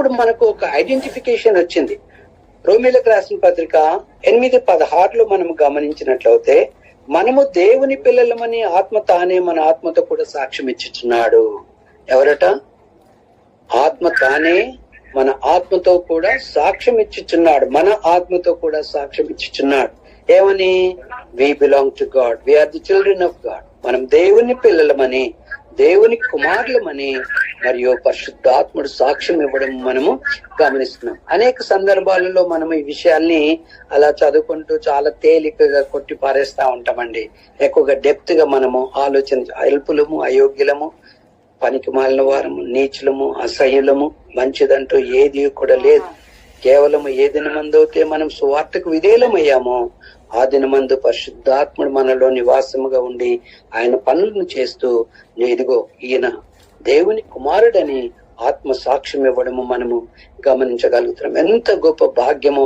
అప్పుడు మనకు ఒక ఐడెంటిఫికేషన్ వచ్చింది. రోమీలకు రాసిన పత్రిక 8:16 మనం గమనించినట్లయితే, మనము దేవుని పిల్లలమని ఆత్మ తానే మన ఆత్మతో కూడా సాక్ష్యం ఇచ్చుచున్నాడు. ఎవరట? ఆత్మ తానే మన ఆత్మతో కూడా సాక్ష్యం ఇచ్చుచున్నాడు. మన ఆత్మతో కూడా సాక్ష్యం ఇచ్చుచున్నాడు. ఏమని? We belong to God, we are the children of God. మనం దేవుని పిల్లలమని, దేవుని కుమారులమని మరియు పరిశుద్ధాత్ముడు సాక్ష్యం ఇవ్వడం మనము గమనిస్తున్నాం. అనేక సందర్భాలలో మనం ఈ విషయాల్ని అలా చదువుకుంటూ చాలా తేలికగా కొట్టి పారేస్తా ఉంటామండి. ఎక్కువగా డెప్త్ గా మనము అల్పులము, అయోగ్యులము, పనికి మాలిన వారము, నీచులము, అసహ్యులము, మంచిదంటూ ఏది కూడా లేదు. కేవలం ఏ దినమందైతే మనం సువార్తకు విధేయులమయ్యామో ఆ దినమందు పరిశుద్ధాత్ముడు మనలో నివాసముగా ఉండి ఆయన పనులను చేస్తూ, ఇదిగో ఈయన దేవుని కుమారుడని ఆత్మ సాక్ష్యం ఇవ్వడము మనము గమనించగలుగుతున్నాం. ఎంత గొప్ప భాగ్యము!